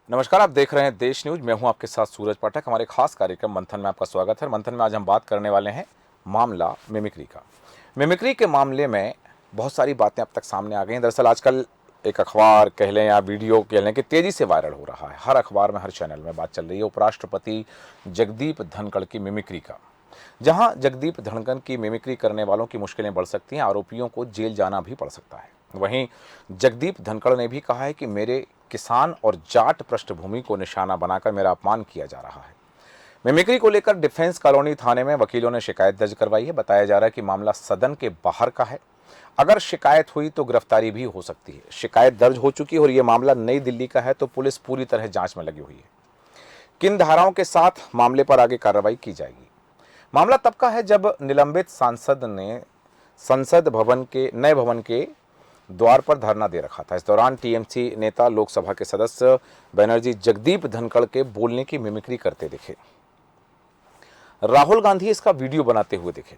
नमस्कार, आप देख रहे हैं देश न्यूज। मैं हूं आपके साथ सूरज पाठक। हमारे खास कार्यक्रम मंथन में आपका स्वागत है। मंथन में आज हम बात करने वाले हैं मामला मिमिक्री का। मिमिक्री के मामले में बहुत सारी बातें अब तक सामने आ गई हैं। दरअसल आजकल एक अखबार कह लें या वीडियो कह लें कि तेजी से वायरल हो रहा है। हर अखबार में, हर चैनल में बात चल रही है उपराष्ट्रपति जगदीप धनखड़ की मिमिक्री का। जहां जगदीप धनखड़ की मिमिक्री करने वालों की मुश्किलें बढ़ सकती हैं, आरोपियों को जेल जाना भी पड़ सकता है। वहीं जगदीप धनखड़ ने भी कहा है कि मेरे किसान और जाट पृष्ठभूमि को निशाना बनाकर मेरा अपमान किया जा रहा है। मिमिक्री को लेकर डिफेंस कॉलोनी थाने में वकीलों ने शिकायत दर्ज करवाई है। बताया जा रहा है कि मामला सदन के बाहर का है। अगर शिकायत हुई तो गिरफ्तारी भी हो सकती है। शिकायत दर्ज हो चुकी है और यह मामला नई दिल्ली का है, तो पुलिस पूरी तरह जांच में लगी हुई है। किन धाराओं के साथ मामले पर आगे कार्रवाई की जाएगी। मामला तब का है जब निलंबित सांसद ने संसद भवन के नए भवन के द्वार पर धरना दे रखा था। इस दौरान टीएमसी नेता लोकसभा के सदस्य बनर्जी जगदीप धनखड़ के बोलने की मिमिक्री करते दिखे। राहुल गांधी इसका वीडियो बनाते हुए दिखे।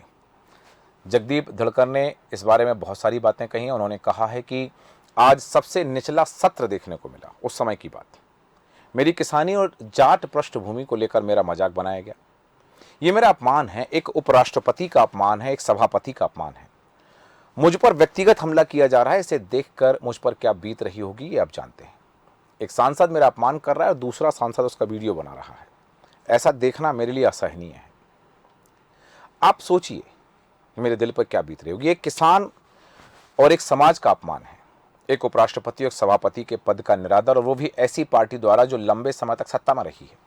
जगदीप धनखड़ ने इस बारे में बहुत सारी बातें कही हैं। उन्होंने कहा है कि आज सबसे निचला सत्र देखने को मिला। उस समय की बात, मेरी किसानी और जाट पृष्ठभूमि को लेकर मेरा मजाक बनाया गया। ये मेरा अपमान है, एक उपराष्ट्रपति का अपमान है, एक सभापति का अपमान है। मुझ पर व्यक्तिगत हमला किया जा रहा है। इसे देखकर मुझ पर क्या बीत रही होगी ये आप जानते हैं। एक सांसद मेरा अपमान कर रहा है और दूसरा सांसद उसका वीडियो बना रहा है। ऐसा देखना मेरे लिए असहनीय है। आप सोचिए मेरे दिल पर क्या बीत रही होगी। एक किसान और एक समाज का अपमान है, एक उपराष्ट्रपति और सभापति के पद का निरादर, और वो भी ऐसी पार्टी द्वारा जो लंबे समय तक सत्ता में रही है।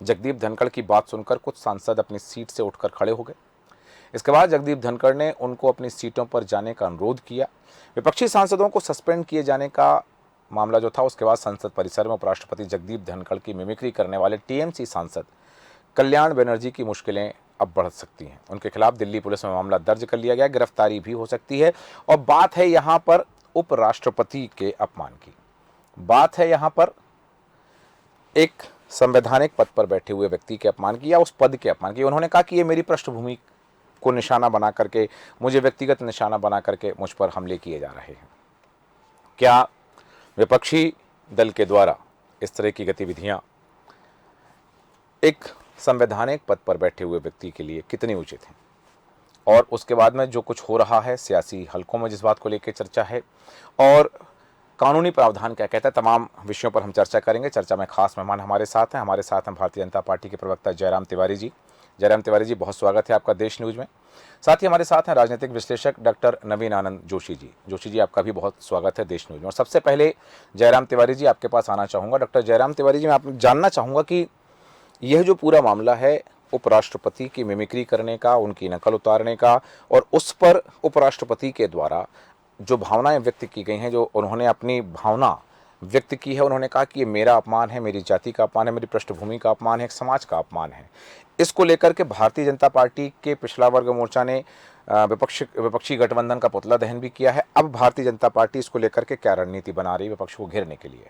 जगदीप धनखड़ की बात सुनकर कुछ सांसद अपनी सीट से उठकर खड़े हो गए। इसके बाद जगदीप धनखड़ ने उनको अपनी सीटों पर जाने का अनुरोध किया। विपक्षी सांसदों को सस्पेंड किए जाने का मामला जो था, उसके बाद संसद परिसर में उपराष्ट्रपति जगदीप धनखड़ की मिमिक्री करने वाले टीएमसी सांसद कल्याण बनर्जी की मुश्किलें अब बढ़ सकती हैं। उनके खिलाफ दिल्ली पुलिस में मामला दर्ज कर लिया गया। गिरफ्तारी भी हो सकती है। और बात है यहाँ पर उपराष्ट्रपति के अपमान की। बात है यहाँ पर एक संवैधानिक पद पर बैठे हुए व्यक्ति के अपमान की, या उस पद के अपमान की। उन्होंने कहा कि ये मेरी पृष्ठभूमि को निशाना बना करके, मुझे व्यक्तिगत निशाना बना करके मुझ पर हमले किए जा रहे हैं। क्या विपक्षी दल के द्वारा इस तरह की गतिविधियां एक संवैधानिक पद पर बैठे हुए व्यक्ति के लिए कितनी उचित हैं? और उसके बाद में जो कुछ हो रहा है सियासी हलकों में, जिस बात को लेकर चर्चा है, और कानूनी प्रावधान क्या कहता है, तमाम विषयों पर हम चर्चा करेंगे। चर्चा में खास मेहमान हमारे साथ हैं। हमारे साथ हैं भारतीय जनता पार्टी के प्रवक्ता जयराम तिवारी जी। जयराम तिवारी जी, बहुत स्वागत है आपका देश न्यूज में। साथ ही हमारे साथ हैं राजनीतिक विश्लेषक डॉक्टर नवीन आनंद जोशी जी। जोशी जी, आपका भी बहुत स्वागत है देश न्यूज में। और सबसे पहले जयराम तिवारी जी आपके पास आना चाहूँगा। डॉक्टर जयराम तिवारी जी, मैं आप जानना चाहूँगा कि यह जो पूरा मामला है उपराष्ट्रपति की मिमिक्री करने का, उनकी नकल उतारने का, और उस पर उपराष्ट्रपति के द्वारा जो भावनाएं व्यक्त की गई हैं, जो उन्होंने अपनी भावना व्यक्त की है, उन्होंने कहा कि ये मेरा अपमान है, मेरी जाति का अपमान है, मेरी पृष्ठभूमि का अपमान है, एक समाज का अपमान है। इसको लेकर के भारतीय जनता पार्टी के पिछड़ा वर्ग मोर्चा ने विपक्षी गठबंधन का पुतला दहन भी किया है। अब भारतीय जनता पार्टी इसको लेकर के क्या रणनीति बना रही है विपक्ष को घेरने के लिए?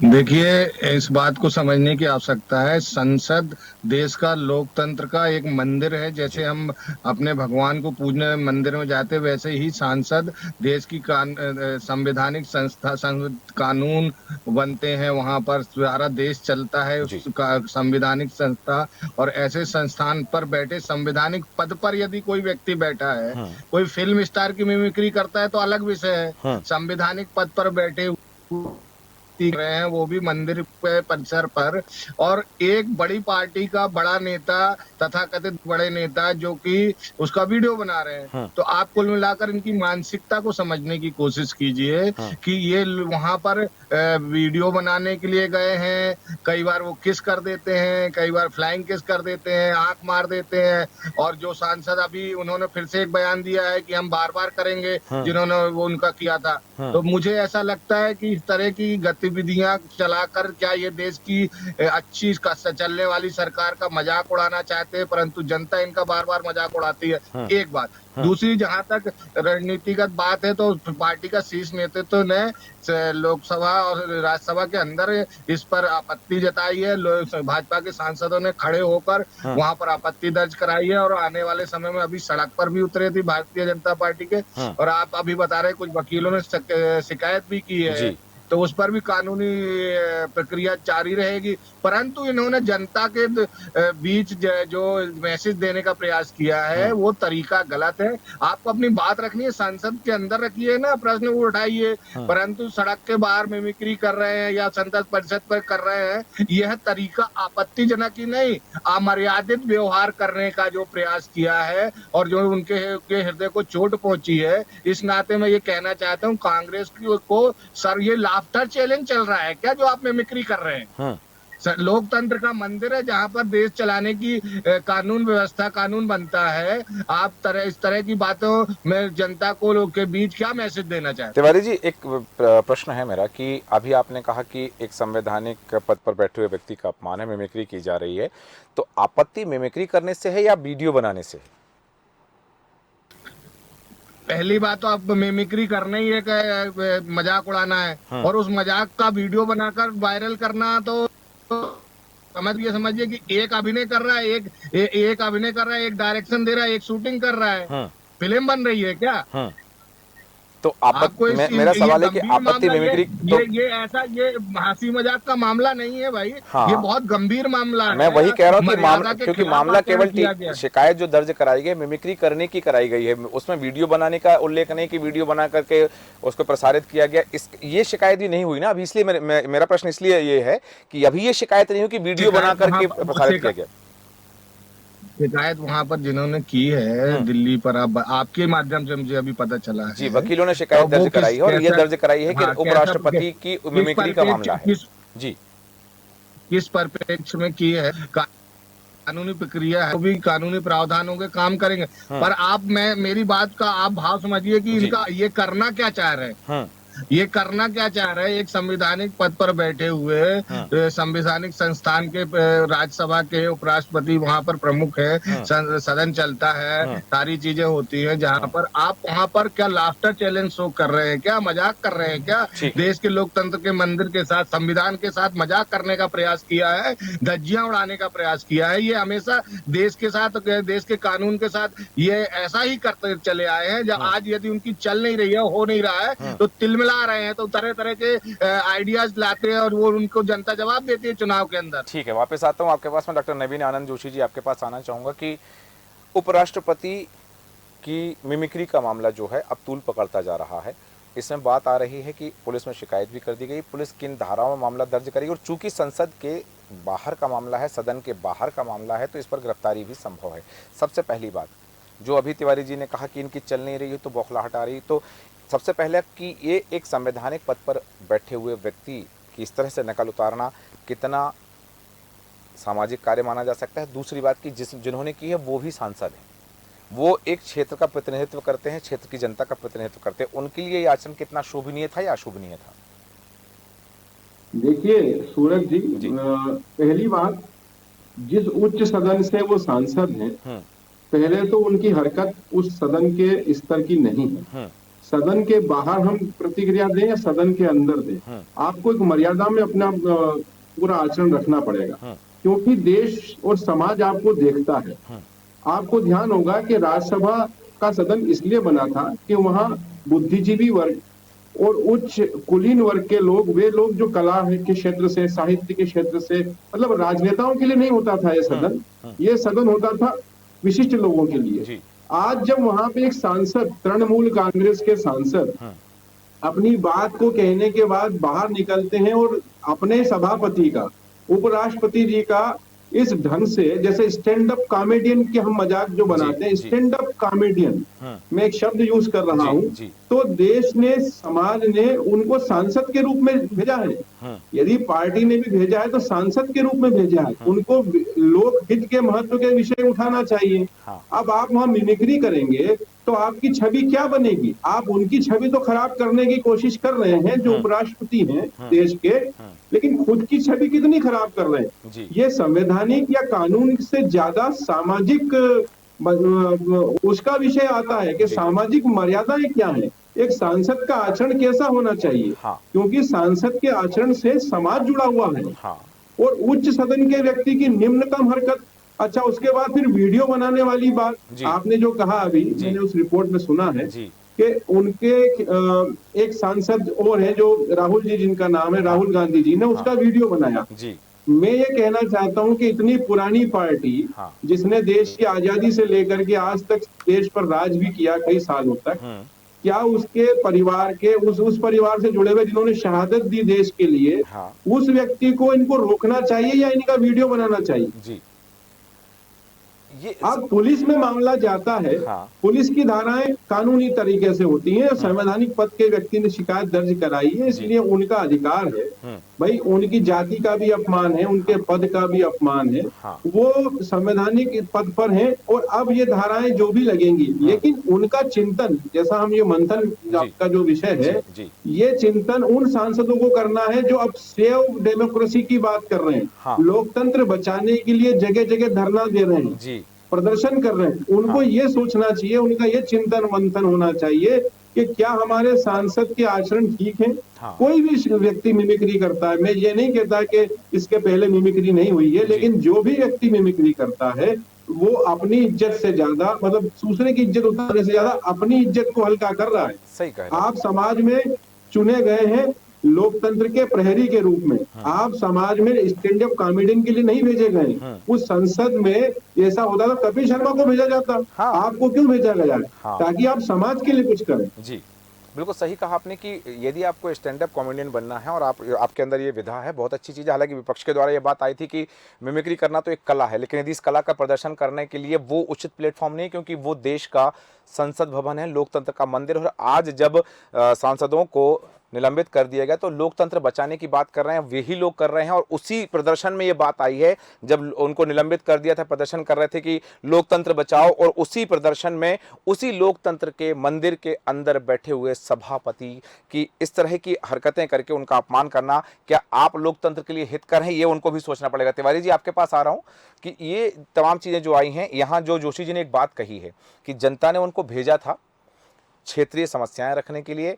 देखिए, इस बात को समझने की आवश्यकता है। संसद देश का लोकतंत्र का एक मंदिर है। जैसे हम अपने भगवान को पूजने मंदिर में जाते, वैसे ही सांसद देश की संवैधानिक संस्था, कानून बनते हैं, वहां पर सारा देश चलता है उसका संवैधानिक संस्था। और ऐसे संस्थान पर बैठे संवैधानिक पद पर यदि कोई व्यक्ति बैठा है, कोई फिल्म स्टार की मिमिक्री करता है तो अलग विषय है। संवैधानिक पद पर बैठे रहे हैं, वो भी मंदिर पे परिसर पर, और एक बड़ी पार्टी का बड़ा नेता, तथाकथित बड़े नेता, जो कि उसका वीडियो बना रहे हैं। तो आप कुल मिलाकर इनकी मानसिकता को समझने की कोशिश कीजिए कि ये वहां पर वीडियो बनाने के लिए गए हैं। कई बार वो किस कर देते हैं, कई बार फ्लाइंग किस कर देते हैं, आंख मार देते हैं। और जो सांसद, अभी उन्होंने फिर से एक बयान दिया है कि हम बार बार करेंगे, जिन्होंने वो उनका किया था। तो मुझे ऐसा लगता है कि इस तरह की गतिविधियां चलाकर क्या ये देश की अच्छी चलने वाली सरकार का मजाक उड़ाना चाहते हैं, परंतु जनता इनका बार बार मजाक उड़ाती है। एक बात। दूसरी, जहां तक रणनीतिगत बात है, तो पार्टी का शीर्ष नेतृत्व ने लोकसभा और राज्यसभा के अंदर इस पर आपत्ति जताई है। भाजपा के सांसदों ने खड़े होकर वहां पर आपत्ति दर्ज कराई है, और आने वाले समय में अभी सड़क पर भी उतरे थे भारतीय जनता पार्टी के। और आप अभी बता रहे कुछ वकीलों ने शिकायत भी की है तो उस पर भी कानूनी प्रक्रिया जारी रहेगी। परंतु इन्होंने जनता के बीच जो मैसेज देने का प्रयास किया है वो तरीका गलत है। आपको अपनी बात रखनी है, संसद के अंदर रखिए ना, प्रश्न उठाइए, परंतु सड़क के बाहर मिमिक्री कर रहे हैं या संसद परिषद पर कर रहे हैं, यह तरीका आपत्तिजनक ही नहीं, अमर्यादित व्यवहार करने का जो प्रयास किया है और जो उनके हृदय को चोट पहुंची है, इस नाते मैं ये कहना चाहता हूँ कांग्रेस को, सर ये लाफ्टर चैलेंज चल रहा है क्या जो आप मिमिक्री कर रहे हैं? लोकतंत्र का मंदिर है जहां पर देश चलाने की कानून व्यवस्था, कानून बनता है। आप इस तरह की बातों में जनता को के बीच क्या मैसेज देना चाहते हैं? तिवारी जी, एक प्रश्न है मेरा कि अभी आपने कहा कि एक संवैधानिक पद पर बैठे हुए व्यक्ति का अपमान है, मिमिक्री की जा रही है, तो आपत्ति मिमिक्री करने से है या वीडियो बनाने से है? पहली बात तो आप मिमिक्री करना ही है, मजाक उड़ाना है, और उस मजाक का वीडियो बनाकर वायरल करना, तो समझिए कि एक अभिनय कर रहा है, एक अभिनय कर रहा है, एक डायरेक्शन दे रहा है, एक शूटिंग कर रहा है, फिल्म बन रही है क्या? तो मेरा सवाल है कि आपत्ति मिमिक्री तो ये हंसी मजाक का मामला नहीं है भाई। हाँ, ये बहुत गंभीर मामला है। मैं वही कह रहा हूँ कि क्योंकि मामला केवल शिकायत जो दर्ज कराई गई मिमिक्री करने की कराई गई है, उसमें वीडियो बनाने का उल्लेख नहीं कि वीडियो बना करके उसको प्रसारित किया गया, ये शिकायत भी नहीं हुई ना अभी। इसलिए मेरा प्रश्न इसलिए ये है कि अभी ये शिकायत नहीं हुई कि वीडियो बना करके प्रसारित किया गया। शिकायत वहां पर जिन्होंने की है दिल्ली पर, आपके माध्यम से मुझे अभी पता चला है जी, वकीलों ने शिकायत दर्ज कराई है और ये दर्ज कराई है कि उपराष्ट्रपति की मिमिक्री का मामला है जी। किस परिप्रेक्ष्य में की है, कानूनी प्रक्रिया है, वो भी कानूनी प्रावधानों के काम करेंगे। पर आप मेरी बात का आप भाव समझिए कि इनका ये करना क्या चाह रहे हैं, ये करना क्या चाह रहे हैं। एक संवैधानिक पद पर बैठे हुए संवैधानिक संस्थान के राज्यसभा के उपराष्ट्रपति वहां पर प्रमुख है, सदन चलता है, सारी चीजें होती हैं, जहां पर आप वहां पर क्या लाफ्टर चैलेंज शो कर रहे हैं क्या, मजाक कर रहे हैं क्या? देश के लोकतंत्र के मंदिर के साथ, संविधान के साथ मजाक करने का प्रयास किया है, धज्जियां उड़ाने का प्रयास किया है। ये हमेशा देश के साथ, देश के कानून के साथ ये ऐसा ही करते चले आए हैं। जब आज यदि उनकी चल नहीं रही है, हो नहीं रहा है, तो तिल ला रहे हैं, तो तरह तरह के आइडियाज लाते हैं और वो उनको जनता जवाब देती है चुनाव के अंदर। ठीक है, वापस आता हूं आपके पास। मैं डॉक्टर नवीन आनंद जोशी जी आपके पास आना चाहूंगा कि उपराष्ट्रपति की मिमिक्री का मामला जो है अब तूल पकड़ता जा रहा है। इसमें बात आ रही है कि पुलिस में शिकायत भी कर दी गई, पुलिस किन धाराओं में मामला दर्ज करेगी, और चूंकि संसद के बाहर का मामला है, सदन के बाहर का मामला है, तो इस पर गिरफ्तारी भी संभव है। सबसे पहली बात जो अभी तिवारी जी ने कहा कि इनकी चल नहीं रही है तो बौखलाहट आ रही, तो सबसे पहले कि ये एक संवैधानिक पद पर बैठे हुए व्यक्ति की इस तरह से नकल उतारना कितना सामाजिक कार्य माना जा सकता है। दूसरी बात कि जिन्होंने की है वो भी सांसद हैं, वो एक क्षेत्र का प्रतिनिधित्व करते हैं, क्षेत्र की जनता का प्रतिनिधित्व करते हैं, उनके लिए ये आचरण कितना शोभनीय था या अशोभनीय था? देखिए सूरज जी, पहली बात, जिस उच्च सदन से वो सांसद हैं, पहले तो उनकी हरकत उस सदन के स्तर की नहीं है। सदन के बाहर हम प्रतिक्रिया दें या सदन के अंदर दें, आपको एक मर्यादा में अपना पूरा आचरण रखना पड़ेगा, क्योंकि देश और समाज आपको देखता है। आपको ध्यान होगा कि राज्यसभा का सदन इसलिए बना था कि वहां बुद्धिजीवी वर्ग और उच्च कुलीन वर्ग के लोग, वे लोग जो कला के क्षेत्र से, साहित्य के क्षेत्र से, मतलब राजनेताओं के लिए नहीं होता था ये सदन। ये सदन होता था विशिष्ट लोगों के लिए। आज जब वहां पे एक सांसद, तृणमूल कांग्रेस के सांसद अपनी बात को कहने के बाद बाहर निकलते हैं और अपने सभापति का, उपराष्ट्रपति जी का इस ढंग से, जैसे स्टैंड अप कॉमेडियन के हम मजाक जो बनाते हैं, स्टैंड अप कॉमेडियन, मैं एक शब्द यूज कर रहा हूं, तो देश ने, समाज ने उनको सांसद के रूप में भेजा है। यदि पार्टी ने भी भेजा है तो सांसद के रूप में भेजा है। उनको लोक हित के महत्व के विषय उठाना चाहिए। अब आप वहां मिमिक्री करेंगे तो आपकी छवि क्या बनेगी? आप उनकी छवि तो खराब करने की कोशिश कर रहे हैं जो उपराष्ट्रपति हैं देश के, लेकिन खुद की छवि कितनी खराब कर रहे हैं? ये संवैधानिक या कानून से ज्यादा सामाजिक उसका विषय आता है कि सामाजिक मर्यादाएं क्या है, एक सांसद का आचरण कैसा होना चाहिए। क्योंकि सांसद के आचरण से समाज जुड़ा हुआ है। और उच्च सदन के व्यक्ति की निम्नतम हरकत, उसके बाद फिर वीडियो बनाने वाली बात आपने जो कहा अभी, मैंने उस रिपोर्ट में सुना है कि उनके एक सांसद और हैं जो राहुल जी, जिनका नाम है राहुल गांधी जी, ने उसका वीडियो बनाया। जी। मैं ये कहना चाहता हूं कि इतनी पुरानी पार्टी हाँ। जिसने देश की आजादी से लेकर के आज तक देश पर राज भी किया कई सालों तक, क्या उसके परिवार के उस परिवार से जुड़े हुए जिन्होंने शहादत दी देश के लिए, हाँ। उस व्यक्ति को इनको रोकना चाहिए या इनका वीडियो बनाना चाहिए? जी। ये अब पुलिस में मामला जाता है, हाँ। पुलिस की धाराएं कानूनी तरीके से होती हैं। संवैधानिक पद के व्यक्ति ने शिकायत दर्ज कराई है, इसलिए उनका अधिकार है भाई, उनकी जाति का भी अपमान है, उनके पद का भी अपमान है, हाँ। वो संवैधानिक पद पर हैं और अब ये धाराएं जो भी लगेंगी, लेकिन उनका चिंतन, जैसा हम ये मंथन आपका जो विषय है, ये चिंतन उन सांसदों को करना है जो अब सेव डेमोक्रेसी की बात कर रहे हैं। हाँ। लोकतंत्र बचाने के लिए जगह जगह धरना दे रहे हैं, जी। प्रदर्शन कर रहे हैं। उनको ये सोचना चाहिए, उनका ये चिंतन मंथन होना चाहिए कि क्या हमारे सांसद के आचरण ठीक है। हाँ। कोई भी व्यक्ति मिमिक्री करता है, मैं ये नहीं कहता कि इसके पहले मिमिक्री नहीं हुई है, लेकिन जो भी व्यक्ति मिमिक्री करता है वो अपनी इज्जत से ज्यादा, मतलब दूसरे की इज्जत उतारने से ज्यादा अपनी इज्जत को हल्का कर रहा है। सही कह रहे हैं। आप समाज में चुने गए हैं लोकतंत्र के प्रहरी के रूप में, आप समाज में स्टैंड अप कॉमेडियन के लिए नहीं भेजे गए। उस संसद में ऐसा होता तो कपिल शर्मा को भेजा जाता। हाँ। आपको क्यों भेजा गया है? हाँ। ताकि आप समाज के लिए कुछ करें। जी, बिल्कुल सही कहा आपने कि यदि आपको स्टैंड अप कॉमेडियन बनना है और आपके अंदर ये विधा है, बहुत अच्छी चीज़ है। हालांकि विपक्ष के द्वारा ये बात आई थी कि मिमिक्री करना तो एक कला है, लेकिन यदि इस कला का प्रदर्शन करने के लिए वो उचित प्लेटफॉर्म नहीं, क्योंकि वो देश का संसद भवन है, लोकतंत्र का मंदिर। और आज जब सांसदों को निलंबित कर दिया गया तो लोकतंत्र बचाने की बात कर रहे हैं, वही लोग कर रहे हैं। और उसी प्रदर्शन में ये बात आई है, जब उनको निलंबित कर दिया था, प्रदर्शन कर रहे थे कि लोकतंत्र बचाओ, और उसी प्रदर्शन में उसी लोकतंत्र के मंदिर के अंदर बैठे हुए सभापति की इस तरह की हरकतें करके उनका अपमान करना, क्या आप लोकतंत्र के लिए हितकर हैं? ये उनको भी सोचना पड़ेगा। तिवारी जी, आपके पास आ रहा हूं कि ये तमाम चीजें जो आई हैं, यहां जो जोशी जी ने एक बात कही है कि जनता ने उनको भेजा था क्षेत्रीय समस्याएं रखने के लिए,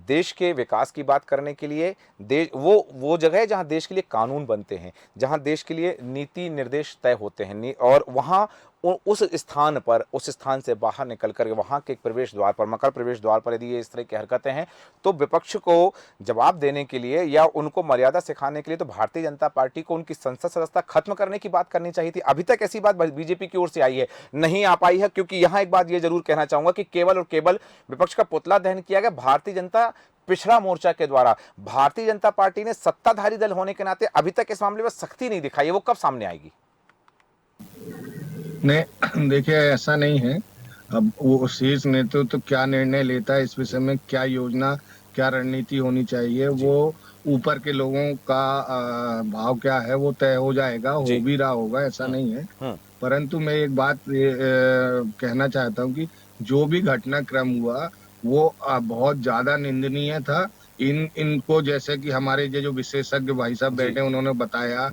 देश के विकास की बात करने के लिए। देश वो जगह है जहां देश के लिए कानून बनते हैं, जहां देश के लिए नीति निर्देश तय होते हैं, और वहां उस स्थान से बाहर निकल कर वहां के प्रवेश द्वार पर, मकर प्रवेश द्वार पर यदि ये इस तरह की हरकतें हैं, तो विपक्ष को जवाब देने के लिए या उनको मर्यादा सिखाने के लिए तो भारतीय जनता पार्टी को उनकी संसद सदस्यता खत्म करने की बात करनी चाहिए थी। अभी तक ऐसी बात बीजेपी की ओर से आई है, नहीं आ पाई है। क्योंकि यहां एक बात ये जरूर कहना चाहूंगा कि केवल और केवल विपक्ष का पुतला दहन किया गया भारतीय जनता पिछड़ा मोर्चा के द्वारा। भारतीय जनता पार्टी ने सत्ताधारी दल होने के नाते अभी तक इस मामले में सख्ती नहीं दिखाई है, वो कब सामने आएगी? नहीं, देखिए ऐसा नहीं है। अब वो शीर्ष नेतृत्व तो क्या निर्णय लेता है इस विषय में, क्या योजना, क्या रणनीति होनी चाहिए, वो ऊपर के लोगों का भाव क्या है वो तय हो जाएगा, हो भी रहा होगा, ऐसा नहीं है। परंतु मैं एक बात कहना चाहता हूँ कि जो भी घटनाक्रम हुआ वो बहुत ज्यादा निंदनीय था। इनको जैसे कि हमारे जो विशेषज्ञ भाई साहब बैठे उन्होंने बताया,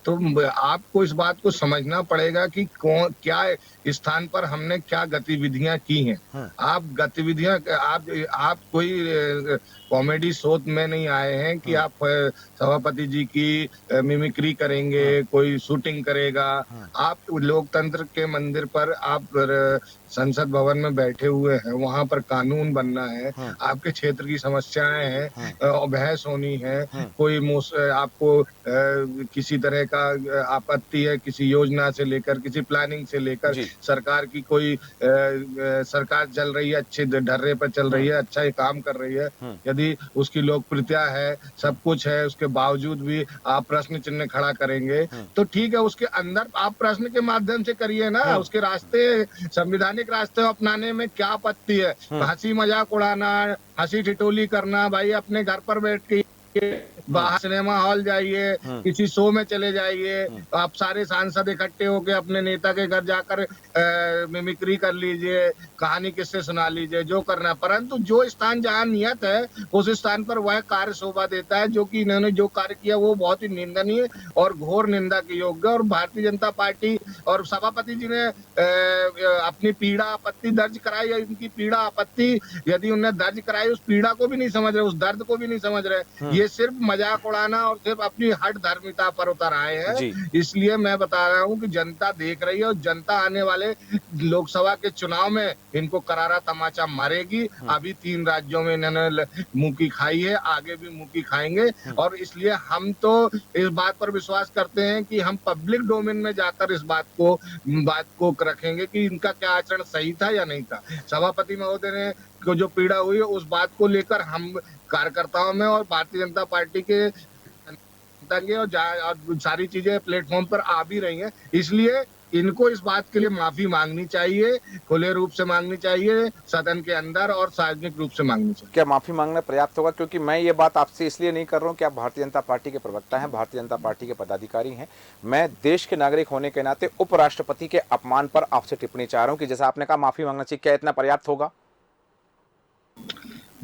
तो आपको इस बात को समझना पड़ेगा कि क्या स्थान पर हमने क्या गतिविधियां की हैं। आप गतिविधियां आप कोई कॉमेडी शो में नहीं आए हैं कि आप सभापति जी की मिमिक्री करेंगे, कोई शूटिंग करेगा। आप लोकतंत्र के मंदिर पर, आप संसद भवन में बैठे हुए हैं, वहां पर कानून बनना है, आपके क्षेत्र की समस्याएं हैं, बहस होनी है, कोई आपको किसी तरह का आपत्ति है किसी योजना से लेकर, किसी प्लानिंग से लेकर, सरकार की कोई सरकार चल रही है, अच्छे ढर्रे पर चल रही है, अच्छा ही काम कर रही है, यदि उसकी लोकप्रियता है, सब कुछ है, उसके बावजूद भी आप प्रश्न चिन्ह खड़ा करेंगे, तो ठीक है, उसके अंदर आप प्रश्न के माध्यम से करिए ना। उसके रास्ते, संविधानिक रास्ते अपनाने में क्या आपत्ति है? हंसी मजाक उड़ाना, हंसी ठिठोली करना, भाई अपने घर पर बैठ के बाहर सिनेमा हॉल जाइए, किसी शो में चले जाइए, आप सारे सांसद इकट्ठे होके अपने नेता के घर जाकर मिमिक्री कर लीजिए, कहानी किससे सुना लीजिए, जो करना है। परंतु जो स्थान जहाँ नियत है उस स्थान पर वह कार्य शोभा देता है। जो कि इन्होंने जो कार्य किया वो बहुत ही निंदनीय और घोर निंदा के योग्य। और भारतीय जनता पार्टी और सभापति जी ने अपनी पीड़ा आपत्ति दर्ज कराई है। इनकी पीड़ा आपत्ति यदि उन्हें दर्ज कराई, उस पीड़ा को भी नहीं समझ रहे, उस दर्द को भी नहीं समझ रहे। ये ये सिर्फ मजाक उड़ाना और सिर्फ अपनी हट धर्मिता पर उतर आए जी। हैं। इसलिए मैं बता रहा हूँ कि जनता देख रही है और जनता आने वाले लोकसभा के चुनाव में इनको करारा तमाचा मारेगी। अभी 3 राज्यों में इन्होंने मुंह की खाई है, आगे भी मुंह की खाएंगे। और इसलिए हम तो इस बात पर विश्वास करते हैं कि हम पब्लिक डोमेन में जाकर इस बात को रखेंगे कि इनका क्या आचरण सही था या नहीं था। सभापति महोदय ने को जो पीड़ा हुई है उस बात को लेकर हम कार्यकर्ताओं में और भारतीय जनता पार्टी के और सारी चीजें प्लेटफॉर्म पर आ भी रही हैं। इसलिए इनको इस बात के लिए माफी मांगनी चाहिए, खुले रूप से मांगनी चाहिए, सदन के अंदर और सार्वजनिक रूप से मांगनी चाहिए। क्या माफी मांगना पर्याप्त होगा? क्योंकि मैं ये बात आपसे इसलिए नहीं कर रहा हूँ कि आप भारतीय जनता पार्टी के प्रवक्ता हैं, भारतीय जनता पार्टी के पदाधिकारी हैं। मैं देश के नागरिक होने के नाते उपराष्ट्रपति के अपमान पर आपसे टिप्पणी चाह रहा हूँ कि जैसा आपने कहा माफी मांगना चाहिए, क्या इतना पर्याप्त होगा?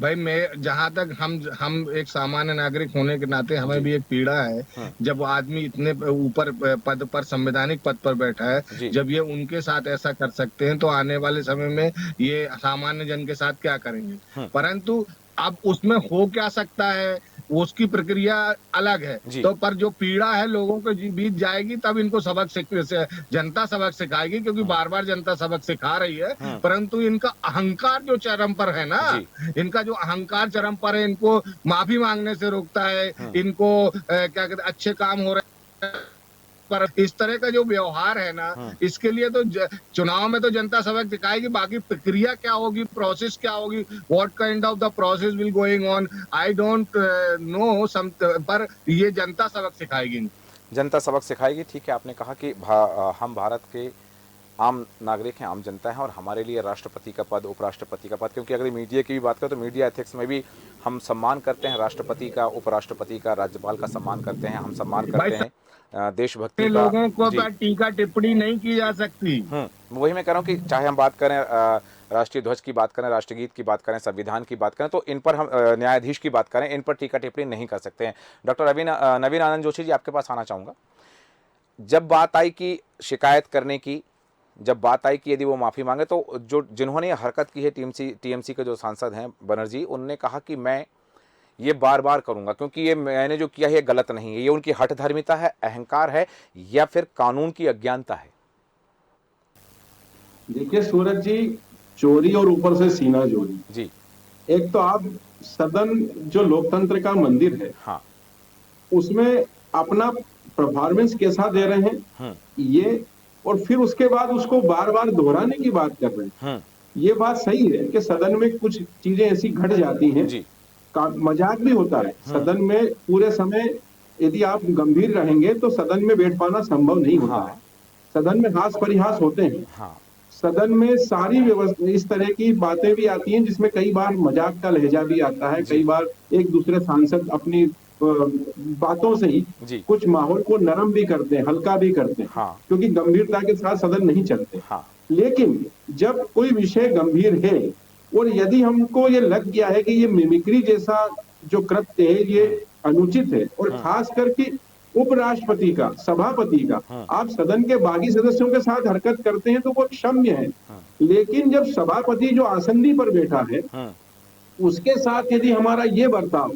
भाई मैं जहां तक हम एक सामान्य नागरिक होने के नाते हमें भी एक पीड़ा है। जब आदमी इतने ऊपर पद पर, संवैधानिक पद पर बैठा है, जब ये उनके साथ ऐसा कर सकते हैं तो आने वाले समय में ये सामान्य जन के साथ क्या करेंगे। परंतु अब उसमें हो क्या सकता है उसकी प्रक्रिया अलग है। तो पर जो पीड़ा है लोगों के बीच जाएगी तब इनको जनता सबक सिखाएगी, क्योंकि बार बार जनता सबक सिखा रही है। परंतु इनका अहंकार जो चरम पर है ना, इनका जो अहंकार चरम पर है, इनको माफी मांगने से रोकता है। इनको क्या कहते अच्छे काम हो रहे हैं पर इस तरह का जो व्यवहार है ना, इसके लिए तो चुनाव में तो जनता सबक दिखाएगी। बाकी प्रक्रिया क्या होगी, प्रोसेस क्या होगी, what kind of the process will going on, I don't know some, पर ये जनता सबक सिखाएगी। जनता सबक सिखाएगी, ठीक है। आपने कहा कि हम भारत के आम नागरिक हैं, आम जनता है और हमारे लिए राष्ट्रपति का पद, उपराष्ट्रपति का पद, क्योंकि अगर मीडिया की भी बात करें तो मीडिया एथिक्स में भी हम सम्मान करते हैं राष्ट्रपति का, उपराष्ट्रपति का, राज्यपाल का सम्मान करते हैं, हम सम्मान करते हैं देशभक्ति का। लोगों को टीका टिप्पणी नहीं की जा सकती। वही मैं कह रहा हूँ कि चाहे हम बात करें राष्ट्रीय ध्वज की बात करें, राष्ट्रगीत की बात करें, संविधान की बात करें, तो इन पर हम न्यायाधीश की बात करें, इन पर टीका टिप्पणी नहीं कर सकते हैं। डॉक्टर नवीन आनंद जोशी जी, आपके पास आना चाहूँगा। जब बात आई कि शिकायत करने की, जब बात आई कि यदि वो माफ़ी मांगे, तो जिन्होंने ये हरकत की है टीएमसी के जो सांसद हैं बनर्जी, उन्होंने कहा कि मैं ये बार बार करूंगा क्योंकि ये मैंने जो किया है ये गलत नहीं है। ये उनकी हठ धर्मिता है, अहंकार है, या फिर कानून की अज्ञानता है? देखिए सूरज जी, चोरी और ऊपर से सीना जोरी जी। एक तो आप सदन जो लोकतंत्र का मंदिर है, हाँ, उसमें अपना परफॉर्मेंस कैसा दे रहे हैं ये, और फिर उसके बाद उसको बार बार दोहराने की बात कर रहे हैं। ये बात सही है कि सदन में कुछ चीजें ऐसी घट जाती हैं जी, मजाक भी होता है सदन में। पूरे समय यदि आप गंभीर रहेंगे तो सदन में बैठ पाना संभव नहीं होता है। सदन में हास परिहास होते हैं। सदन में सारी व्यवस्था, इस तरह की बातें भी आती हैं जिसमें कई बार मजाक का लहजा भी आता है। कई बार एक दूसरे सांसद अपनी बातों से ही कुछ माहौल को नरम भी करते हैं, हल्का भी करते हैं, क्योंकि गंभीरता के साथ सदन नहीं चलते। लेकिन जब कोई विषय गंभीर है और यदि हमको ये लग गया है कि ये मिमिक्री जैसा जो कृत्य है ये अनुचित है, और खास करके उपराष्ट्रपति का, सभापति का आप सदन के बाकी सदस्यों के साथ हरकत करते हैं तो वो क्षम्य है। लेकिन जब सभापति जो आसंदी पर बैठा है उसके साथ यदि हमारा ये बर्ताव,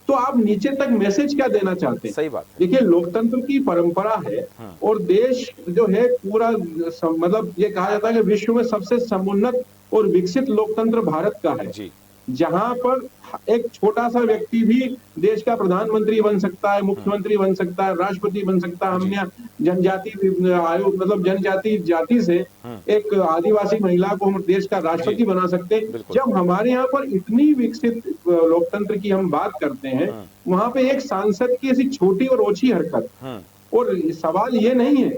तो आप नीचे तक मैसेज क्या देना चाहते हैं? सही बात है। देखिए लोकतंत्र की परंपरा है और देश जो है पूरा, मतलब ये कहा जाता है कि विश्व में सबसे समुन्नत और विकसित लोकतंत्र भारत का है जी। जहां पर एक छोटा सा व्यक्ति भी देश का प्रधानमंत्री बन सकता है, मुख्यमंत्री बन सकता है, राष्ट्रपति बन सकता है। हमने जनजाति आयोग, मतलब जाति से एक आदिवासी महिला को हम देश का राष्ट्रपति बना सकते हैं। जब हमारे यहाँ पर इतनी विकसित लोकतंत्र की हम बात करते हैं, वहां पे एक सांसद की ऐसी छोटी और ओछी हरकत, और सवाल ये नहीं है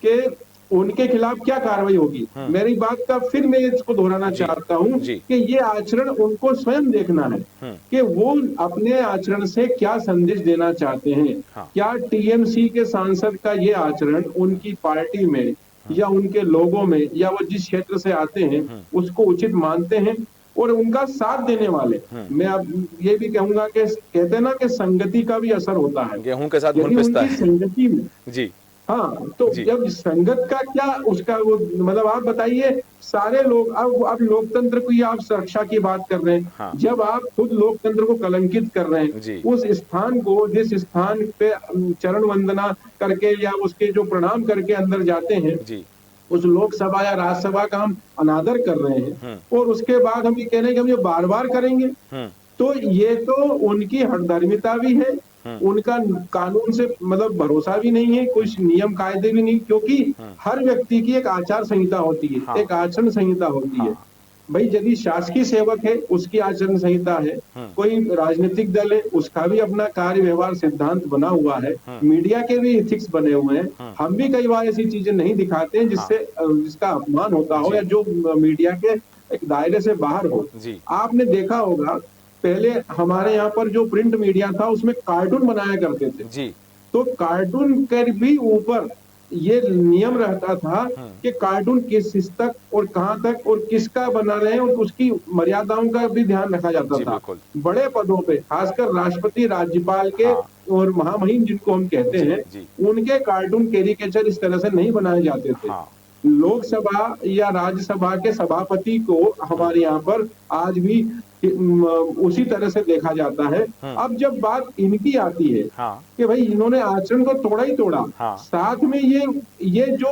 कि उनके खिलाफ क्या कार्रवाई होगी। मेरी बात का फिर मैं इसको दोहराना चाहता हूं कि ये आचरण उनको स्वयं देखना है कि वो अपने आचरण से क्या संदेश देना चाहते हैं। क्या टीएमसी के सांसद का ये आचरण उनकी पार्टी में या उनके लोगों में या वो जिस क्षेत्र से आते हैं उसको उचित मानते हैं और उनका साथ देने वाले। मैं अब ये भी कहूंगा कि कहते हैं ना कि संगति का भी असर होता है। गेहूं के साथ घुन पिसता है। संगति में जी, हाँ, तो जी। जब संगत का क्या उसका वो मतलब आप बताइए, सारे लोग अब लोकतंत्र की आप सुरक्षा की बात कर रहे हैं, हाँ। जब आप खुद लोकतंत्र को कलंकित कर रहे हैं, जी। उस स्थान को जिस स्थान पे चरण वंदना करके या उसके जो प्रणाम करके अंदर जाते हैं, जी। उस लोकसभा या राज्यसभा का हम अनादर कर रहे हैं, हुँ। और उसके बाद हम ये कह रहे हैं कि हम ये बार-बार करेंगे। हुँ। तो ये तो उनकी हठधर्मिता भी है, हुँ। उनका कानून से मतलब भरोसा भी नहीं है, हुँ। कुछ नियम कायदे भी नहीं, क्योंकि हुँ। हर व्यक्ति की एक आचार संहिता होती है, हाँ। एक आचरण संहिता होती है। हाँ। भाई यदि शासकीय सेवक है, उसकी आचरण संहिता है, हुँ। कोई राजनीतिक दल है, उसका भी अपना कार्य व्यवहार सिद्धांत बना हुआ है, हुँ। मीडिया के भी एथिक्स बने हुए हैं। हुँ। हम भी कई बार ऐसी चीजें नहीं दिखाते हैं हाँ। जिससे जिसका अपमान होता हो या जी। जो मीडिया के एक दायरे से बाहर हो। जी। आपने देखा होगा, पहले हमारे यहाँ पर जो प्रिंट मीडिया था उसमें कार्टून बनाया करते थे, जी। तो कार्टून कर भी ऊपर ये नियम रहता था हुँ। कि कार्टून किस चीज तक और कहाँ तक और किसका बना रहे हैं, और उसकी मर्यादाओं का भी ध्यान रखा जाता जी, था। बिल्कुल। बड़े पदों पे खासकर राष्ट्रपति, राज्यपाल के हाँ। और महामहिम जिनको हम कहते जी। हैं, जी। उनके कार्टून कैरिकेचर इस तरह से नहीं बनाए जाते थे। हाँ। लोकसभा या राज्यसभा के सभापति को हुँ। हमारे यहाँ पर आज भी उसी तरह से देखा जाता है। हुँ। अब जब बात इनकी आती है हाँ। कि भाई इन्होंने आचरण को तोड़ा ही तोड़ा, हाँ। साथ में ये जो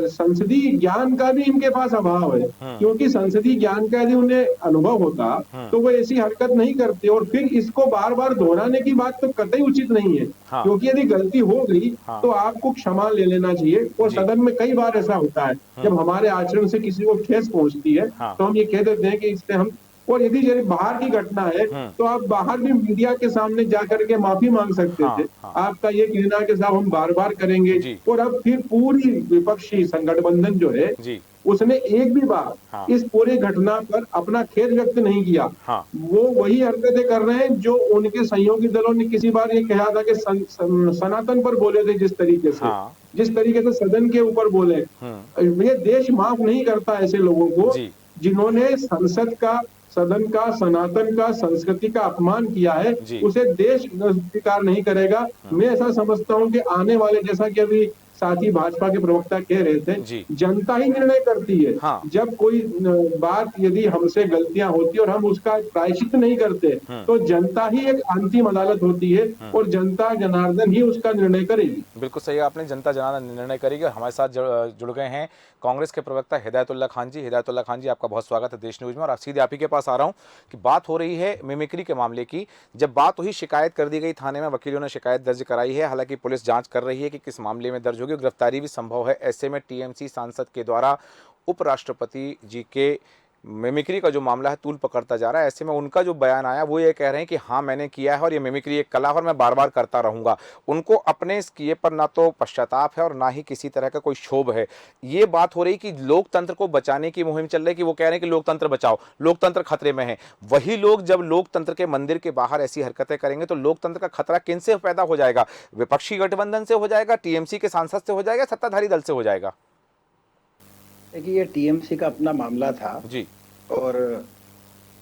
संसदीय ज्ञान का भी इनके पास अभाव है, हुँ। क्योंकि संसदीय ज्ञान का यदि उन्हें अनुभव होता हुँ। तो वो ऐसी हरकत नहीं करते, और फिर इसको बार बार दोहराने की बात तो कतई उचित नहीं है, हाँ। क्योंकि यदि गलती हो गई हाँ। तो आपको क्षमा ले लेना चाहिए। और जी। सदन में कई बार ऐसा होता है, हुँ। जब हमारे आचरण से किसी को ठेस पहुंचती है हाँ। तो हम ये कह देते हैं कि इससे हम, और यदि बाहर की घटना है हुँ। तो आप बाहर भी मीडिया के सामने जाकर के माफी मांग सकते हाँ। थे। हाँ। आपका ये कहना है कि साहब हम बार बार करेंगे, जी। और अब फिर पूरी विपक्षी संगठबंधन जो है, जी। उसने एक भी बार हाँ। इस पूरी घटना पर अपना खेद व्यक्त नहीं किया। हाँ। वो वही हरकतें कर रहे हैं जो उनके सहयोगी दलों ने किसी बार ये कहा था कि सनातन पर बोले थे, जिस तरीके से, हाँ। जिस तरीके से सदन के ऊपर बोले। हुँ। ये देश माफ नहीं करता ऐसे लोगों को जी। जिन्होंने संसद का, सदन का, सनातन का, संस्कृति का अपमान किया है। जी। उसे देश स्वीकार नहीं करेगा। हुँ। मैं ऐसा समझता हूं कि आने वाले, जैसा कि अभी साथी भाजपा के प्रवक्ता कह रहे थे, जी। जनता ही निर्णय करती है। हाँ। जब कोई बात यदि हमसे गलतियां होती और हम उसका प्रायश्चित नहीं करते, हुँ। तो जनता ही एक अंतिम अदालत होती है, हुँ। और जनता जनार्दन ही उसका निर्णय करेगी। बिल्कुल सही आपने, जनता जनार्दन निर्णय करेगी। और हमारे साथ जुड़ गए हैं कांग्रेस के प्रवक्ता हिदायतुल्लाह खान जी। हिदायतुल्लाह खान जी, आपका बहुत स्वागत है देश न्यूज़ में। और सीधे आप ही के पास आ रहा हूं कि बात हो रही है मिमिक्री के मामले की। जब बात हुई, शिकायत कर दी गई थाने में, वकीलों ने शिकायत दर्ज कराई है। हालांकि पुलिस जांच कर रही है कि किस मामले में दर्ज होगी, गिरफ्तारी भी संभव है। ऐसे में टीएमसी सांसद के द्वारा उपराष्ट्रपति जी के मिमिक्री का जो मामला है तूल पकड़ता जा रहा है। ऐसे में उनका जो बयान आया वो ये कह रहे हैं कि हाँ मैंने किया है और ये मिमिक्री एक कला है और मैं बार बार करता रहूंगा। उनको अपने इस किए पर ना तो पश्चाताप है और ना ही किसी तरह का कोई क्षोभ है। ये बात हो रही कि लोकतंत्र को बचाने की मुहिम चल रही है, कि वो कह रहे हैं कि लोकतंत्र बचाओ, लोकतंत्र खतरे में है। वही लोग जब लोकतंत्र के मंदिर के बाहर ऐसी हरकतें करेंगे तो लोकतंत्र का खतरा किन से पैदा हो जाएगा? विपक्षी गठबंधन से हो जाएगा, टीएमसी के सांसद से हो जाएगा, सत्ताधारी दल से हो जाएगा? देखिए, ये टीएमसी का अपना मामला था जी। और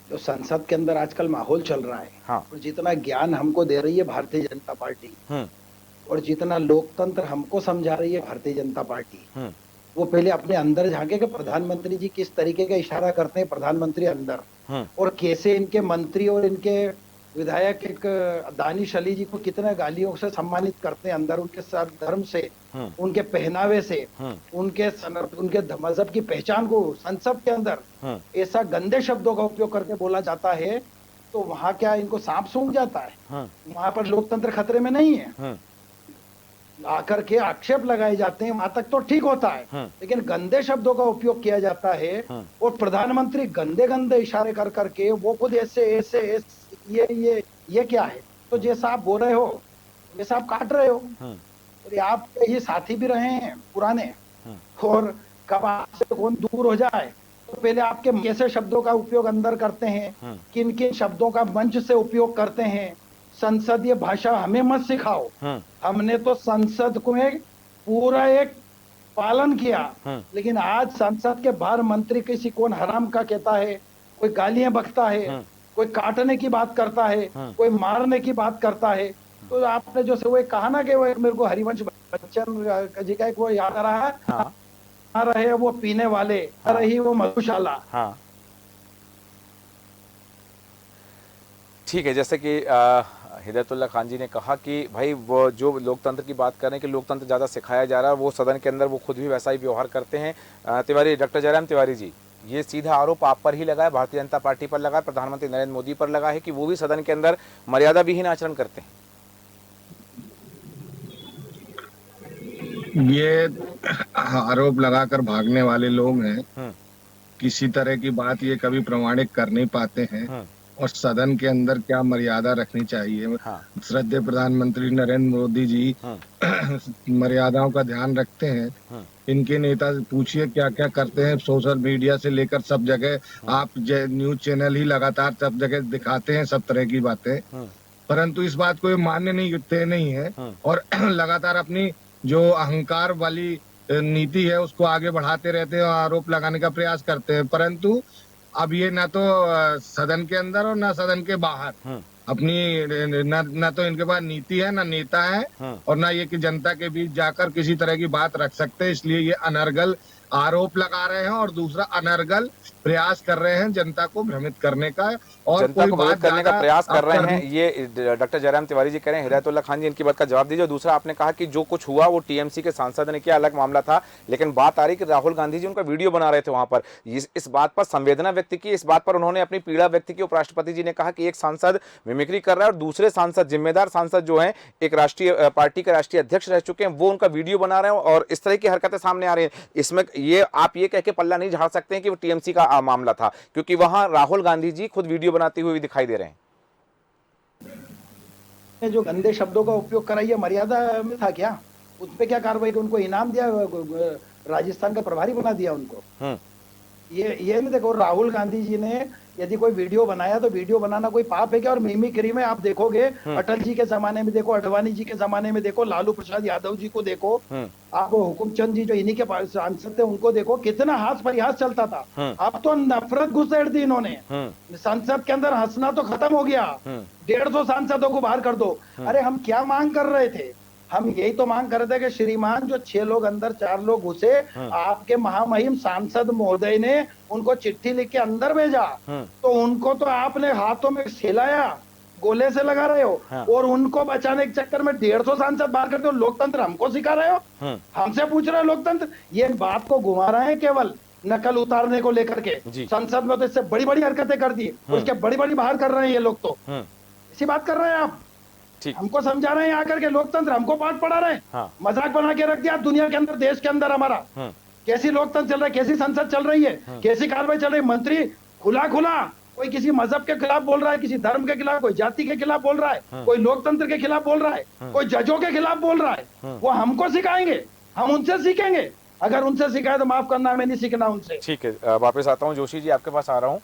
जो संसद के अंदर आजकल माहौल चल रहा है, हाँ। और जितना ज्ञान हमको दे रही है भारतीय जनता पार्टी, और जितना लोकतंत्र हमको समझा रही है भारतीय जनता पार्टी, वो पहले अपने अंदर झांके कि प्रधानमंत्री जी किस तरीके का इशारा करते हैं, प्रधानमंत्री अंदर, और कैसे इनके मंत्री और इनके विधायक एक दानिश अली जी को कितने गालियों से सम्मानित करते हैं अंदर, उनके साथ धर्म से, उनके पहनावे से, उनके मजहब की पहचान को संसद के अंदर ऐसा गंदे शब्दों का उपयोग करके बोला जाता है, तो वहां क्या इनको सांप सूंघ जाता है? वहां पर लोकतंत्र खतरे में नहीं है। आकर के आक्षेप लगाए जाते हैं, वहां तक तो ठीक होता है, लेकिन गंदे शब्दों का उपयोग किया जाता है, और प्रधानमंत्री गंदे गंदे इशारे कर करके वो खुद ऐसे ऐसे ये क्या है? तो जैसा आप बोल रहे हो वैसा आप काट रहे हो, और आप ये साथी भी रहे हैं पुराने, और कब आपसे कौन दूर हो जाए तो पहले आपके कैसे शब्दों का उपयोग अंदर करते हैं, किन किन शब्दों का मंच से उपयोग करते हैं। संसदीय भाषा हमें मत सिखाओ। हमने तो संसद को एक पूरा एक पालन किया, लेकिन आज संसद के बाहर मंत्री किसी कौन हराम का कहता है, कोई गालियां बकता है, कोई काटने की बात करता है, कोई मारने की बात करता है। तो आपने जो वो कहा ना कि वो मेरे को हरिवंश बच्चन जी का एक वो याद आ रहा है, हाँ आ रहे वो पीने वाले, आ रही वो मधुशाला। हाँ ठीक है। जैसे कि हिदायतुल्लाह खान जी ने कहा कि भाई वो जो लोकतंत्र की बात कर रहे हैं कि लोकतंत्र ज़्यादा सिखाया जा रहा है, वो सदन के अंदर वो खुद भी वैसा ही व्यवहार करते हैं। तिवारी, डॉक्टर जयराम तिवारी जी, ये सीधा आरोप आप पर ही लगा है, भारतीय जनता पार्टी पर लगा है, प्रधानमंत्री नरेंद्र मोदी पर लगा है कि वो भी सदन के अंदर मर्यादा विहीन आचरण करते हैं। ये आरोप लगाकर भागने वाले लोग हैं। किसी तरह की बात ये कभी प्रमाणित कर नहीं पाते हैं। और सदन के अंदर क्या मर्यादा रखनी चाहिए, हाँ। श्रद्धेय प्रधानमंत्री नरेंद्र मोदी जी मर्यादाओं का ध्यान रखते हैं। इनके नेता पूछिए क्या क्या करते हैं, सोशल मीडिया से लेकर सब जगह आप न्यूज चैनल ही लगातार सब जगह दिखाते हैं सब तरह की बातें, परंतु इस बात को ये मान्य नहीं है और लगातार अपनी जो अहंकार वाली नीति है उसको आगे बढ़ाते रहते हैं और आरोप लगाने का प्रयास करते हैं। परंतु अब ये ना तो सदन के अंदर और ना सदन के बाहर अपनी ना तो इनके पास नीति है, ना नेता है और ना ये कि जनता के बीच जाकर किसी तरह की बात रख सकते हैं। इसलिए ये अनर्गल आरोप लगा रहे हैं और दूसरा अनर्गल प्रयास कर रहे हैं जनता को भ्रमित करने का और जनता को भ्रमित करने का प्रयास कर रहे हैं। ये डॉक्टर जयराम तिवारी जी कह रहे हैं। हिदायतुल्लाह खान जी, इनकी बात का जवाब दीजिए। दूसरा, आपने कहा कि जो कुछ हुआ वो टीएमसी के सांसद ने किया, अलग मामला था, लेकिन बात आ रही कि राहुल गांधी जी उनका वीडियो बना रहे थे वहां पर, इस बात पर संवेदना व्यक्त की, इस बात पर उन्होंने अपनी पीड़ा व्यक्त की। उपराष्ट्रपति जी ने कहा कि एक सांसद मिमिक्री कर रहा है और दूसरे सांसद, जिम्मेदार सांसद जो हैं, एक राष्ट्रीय पार्टी के राष्ट्रीय अध्यक्ष रह चुके हैं, वो उनका वीडियो बना रहे हैं और इस तरह की हरकतें सामने आ रही हैं। इसमें ये आप ये कह के पल्ला नहीं झाड़ सकते हैं कि वो टीएमसी का मामला था, क्योंकि वहां राहुल गांधी जी खुद वीडियो बनाते हुए दिखाई दे रहे हैं। जो गंदे शब्दों का उपयोग करा, ये मर्यादा में था क्या? उस पे क्या कार्रवाई की? उनको इनाम दिया, राजस्थान का प्रभारी बना दिया उनको। ये नहीं देखो, राहुल गांधी जी ने यदि कोई वीडियो बनाया तो वीडियो बनाना कोई पाप है क्या? और मिमिक्री में आप देखोगे, अटल जी के जमाने में देखो, अडवाणी जी के जमाने में देखो, लालू प्रसाद यादव जी को देखो, आप हुकुमचंद जी जो इन्हीं के सांसद थे उनको देखो, कितना हास परिहास चलता था। अब तो नफरत घुसेड़ दी इन्होंने। संसद के अंदर हंसना तो खत्म हो गया। 150 सांसदों को बाहर कर दो। अरे हम क्या मांग कर रहे थे? हम यही तो मांग कर रहे थे कि श्रीमान, जो 6 लोग अंदर 4 लोग घुसे, आपके महामहिम सांसद महोदय ने उनको चिट्ठी लिख के अंदर भेजा, तो उनको तो आपने हाथों में खिलाया, गोले से लगा रहे हो और उनको बचाने के चक्कर में 150 सांसद बाहर करते हो। लोकतंत्र हमको सिखा रहे हो? हमसे पूछ रहे हो लोकतंत्र? ये बात को घुमा रहे हैं केवल नकल उतारने को लेकर के। संसद में तो इससे बड़ी बड़ी हरकतें कर दी, उसके बड़ी बड़ी बाहर कर रहे हैं ये लोग। तो इसी बात कर रहे हैं आप। हमको समझा रहे हैं आकर के लोकतंत्र, हमको पाठ पढ़ा रहे हैं। मजाक बना के रख दिया दुनिया के अंदर, देश के अंदर हमारा कैसी लोकतंत्र चल रहा है, कैसी संसद चल रही है, कैसी कार्रवाई चल रही है। मंत्री खुला कोई किसी मजहब के खिलाफ बोल रहा है, किसी धर्म के खिलाफ, कोई जाति के खिलाफ बोल रहा है, कोई लोकतंत्र के खिलाफ बोल रहा है, कोई जजों के खिलाफ बोल रहा है। वो हमको सिखाएंगे, हम उनसे सीखेंगे। अगर उनसे सिखाए तो माफ करना, हमें नहीं सीखना उनसे। ठीक है, वापस आता हूँ जोशी जी, आपके पास आ रहा हूँ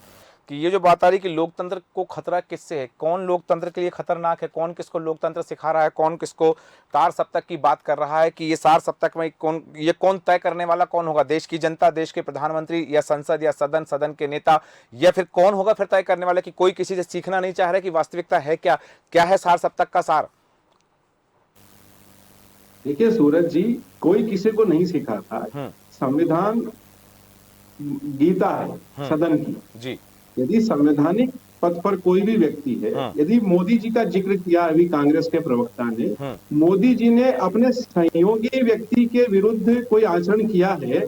कि ये जो बात आ रही कि लोकतंत्र को खतरा किससे है, कौन लोकतंत्र के लिए खतरनाक है, कौन किसको लोकतंत्र सिखा रहा है, कौन किसको सार सप्तक की बात कर रहा है, कि ये सार सप्तक में कौन तय करने वाला कौन होगा? देश की जनता, देश के प्रधानमंत्री, या संसद, या सदन के नेता, या फिर कौन होगा फिर तय करने वाला? कि कोई किसी से सीखना नहीं चाह रहा कि वास्तविकता है क्या है सार सप्तक का सार? देखिए सूरज जी, कोई किसी को नहीं सिखाता। संविधान गीता है सदन की जी। यदि संवैधानिक पद पर कोई भी व्यक्ति है, यदि मोदी जी का जिक्र किया अभी कांग्रेस के प्रवक्ता ने, मोदी जी ने अपने सहयोगी व्यक्ति के विरुद्ध कोई आचरण किया है,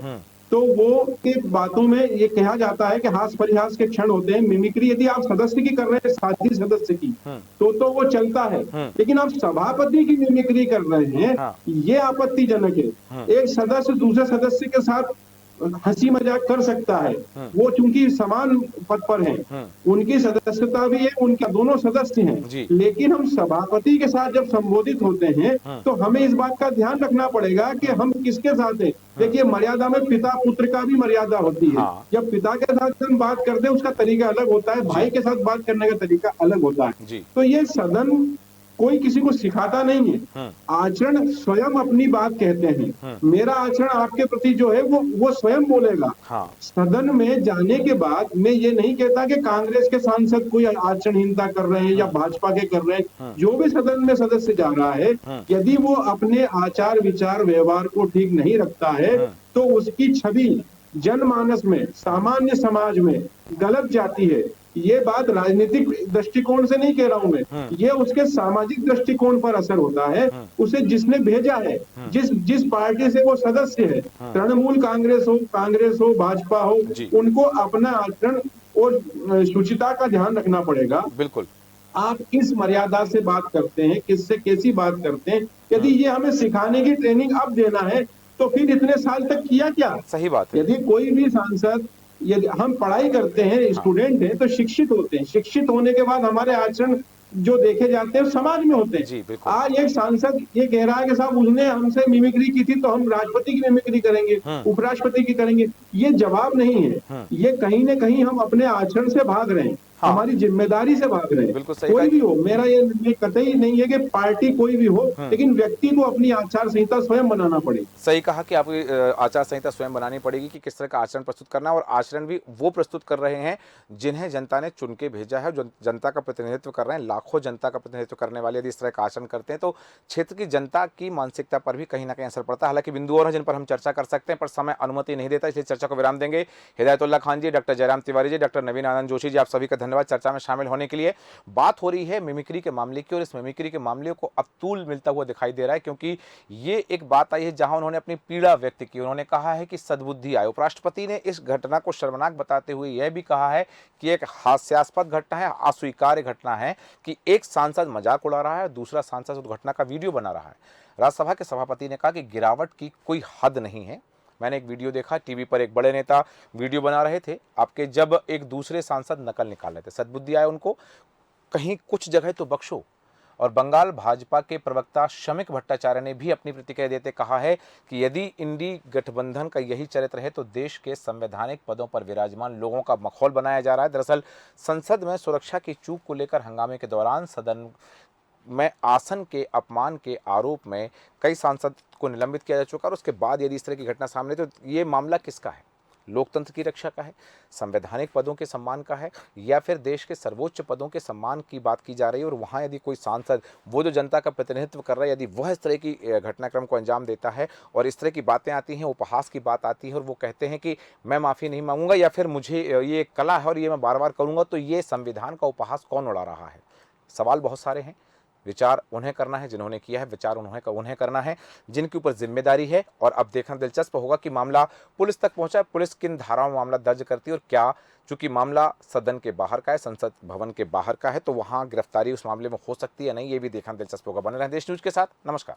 तो वो के बातों में ये कहा जाता है कि हास परिहास के क्षण होते हैं। मिमिक्री यदि आप सदस्य की कर रहे हैं, साथी सदस्य की, तो वो चलता है, लेकिन आप सभापति की मिमिक्री कर रहे हैं, ये आपत्तिजनक है। एक सदस्य दूसरे सदस्य के साथ हंसी मजाक कर सकता है, वो चूंकि समान पद पर हैं, उनकी सदस्यता भी है, उनके दोनों सदस्य हैं, लेकिन हम सभापति के साथ जब संबोधित होते हैं तो हमें इस बात का ध्यान रखना पड़ेगा कि हम किसके साथ हैं। देखिए, मर्यादा में पिता पुत्र का भी मर्यादा होती है। जब पिता के साथ हम बात करते हैं उसका तरीका अलग होता है, भाई के साथ बात करने का तरीका अलग होता है। तो ये सदन कोई किसी को सिखाता नहीं है। आचरण स्वयं अपनी बात कहते हैं। मेरा आचरण आपके प्रति जो है वो स्वयं बोलेगा। हाँ। सदन में जाने के बाद मैं ये नहीं कहता कि कांग्रेस के सांसद कोई आचरणहीनता कर रहे हैं या भाजपा के कर रहे हैं। जो भी सदन में सदस्य जा रहा है, यदि वो अपने आचार विचार व्यवहार को ठीक नहीं रखता है तो उसकी छवि जनमानस में, सामान्य समाज में गलत जाती है। ये बात राजनीतिक दृष्टिकोण से नहीं कह रहा हूं मैं, ये उसके सामाजिक दृष्टिकोण पर असर होता है। उसे जिसने भेजा है, जिस पार्टी से वो सदस्य है, तृणमूल कांग्रेस हो, भाजपा हो, उनको अपना आचरण और शुचिता का ध्यान रखना पड़ेगा। बिल्कुल। आप किस मर्यादा से बात करते हैं, किससे कैसी बात करते हैं। यदि ये हमें सिखाने की ट्रेनिंग अब देना है तो फिर इतने साल तक किया क्या? सही बात है। यदि कोई भी सांसद, यदि हम पढ़ाई करते हैं, स्टूडेंट हैं, तो शिक्षित होते हैं। शिक्षित होने के बाद हमारे आचरण जो देखे जाते हैं समाज में होते हैं। आज एक सांसद ये कह रहा है कि साहब उसने हमसे मिमिक्री की थी तो हम राष्ट्रपति की मिमिक्री करेंगे, उपराष्ट्रपति की करेंगे। ये जवाब नहीं है। ये कहीं ना कहीं हम अपने आचरण से भाग रहे हैं। हाँ। हमारी जिम्मेदारी से भाग रहे हैं। कोई भी हो, मेरा ये कतई नहीं है कि पार्टी कोई भी हो, लेकिन व्यक्ति को अपनी आचार संहिता स्वयं बनाना पड़ेगी। सही कहा कि आपकी आचार संहिता स्वयं बनानी पड़ेगी कि किस तरह का आचरण प्रस्तुत करना, और आचरण भी वो प्रस्तुत कर रहे हैं जिन्हें जनता ने चुन के भेजा है, जो जनता का प्रतिनिधित्व कर रहे हैं। लाखों जनता का प्रतिनिधित्व करने वाले यदि इस तरह का आचरण करते हैं तो क्षेत्र की जनता की मानसिकता पर भी कहीं ना कहीं असर पड़ता है। हालांकि बिंदु और हैं जिन पर हम चर्चा कर सकते हैं, पर समय अनुमति नहीं देता, इसलिए चर्चा को विराम देंगे। हिदायतुल्लाह खान जी, डॉक्टर जयराम तिवारी जी, डॉक्टर नवीन आनंद जोशी जी, आप सभी का धन्यवाद चर्चा में शामिल होने के लिए। बात हो रही है मिमिक्री के मामले की, और इस मिमिक्री के मामले को अब तूल मिलता हुआ दिखाई दे रहा है, क्योंकि ये एक बात आई है जहां उन्होंने अपनी पीड़ा व्यक्त की। उन्होंने कहा है कि सद्बुद्धि आए। उपराष्ट्रपति ने इस घटना को शर्मनाक बताते हुए यह भी कहा है कि एक हास्यास्पद घटना है, अस्वीकार्य घटना है कि एक सांसद मजाक उड़ा रहा है, दूसरा सांसद उस घटना का वीडियो बना रहा है। राज्यसभा के सभापति ने कहा कि गिरावट की कोई हद नहीं है। मैंने एक वीडियो देखा, टीवी पर एक बड़े नेता वीडियो बना रहे थे आपके, जब एक दूसरे सांसद नकल निकाल रहे थे। सद्बुद्धि आए उनको, कहीं कुछ जगह तो बख्शो। और बंगाल भाजपा के प्रवक्ता शमिक भट्टाचार्य ने भी अपनी प्रतिक्रिया देते कहा है कि यदि इंडी गठबंधन का यही चरित्र है तो देश के संवैधानिक पदों पर विराजमान लोगों का मखौल बनाया जा रहा है। दरअसल संसद में सुरक्षा की चूक को लेकर हंगामे के दौरान सदन में आसन के अपमान के आरोप में कई सांसद को निलंबित किया जा चुका, और उसके बाद यदि इस तरह की घटना सामने, तो ये मामला किसका है? लोकतंत्र की रक्षा का है, संवैधानिक पदों के सम्मान का है, या फिर देश के सर्वोच्च पदों के सम्मान की बात की जा रही है? और वहाँ यदि कोई सांसद, वो जो जनता का प्रतिनिधित्व कर रहा है, यदि वह इस तरह की घटनाक्रम को अंजाम देता है और इस तरह की बातें आती हैं, उपहास की बात आती है, और वो कहते हैं कि मैं माफ़ी नहीं मांगूंगा, या फिर मुझे ये कला है और ये मैं बार बार करूँगा, तो ये संविधान का उपहास कौन उड़ा रहा है? सवाल बहुत सारे हैं। विचार उन्हें करना है जिन्होंने किया है, विचार उन्हें करना है जिनके ऊपर जिम्मेदारी है। और अब देखना दिलचस्प होगा कि मामला पुलिस तक पहुंचा है, पुलिस किन धाराओं में मामला दर्ज करती है, और क्या, चूंकि मामला सदन के बाहर का है, संसद भवन के बाहर का है, तो वहां गिरफ्तारी उस मामले में हो सकती है नहीं, ये भी देखना दिलचस्प होगा। बने रहें देश न्यूज के साथ। नमस्कार।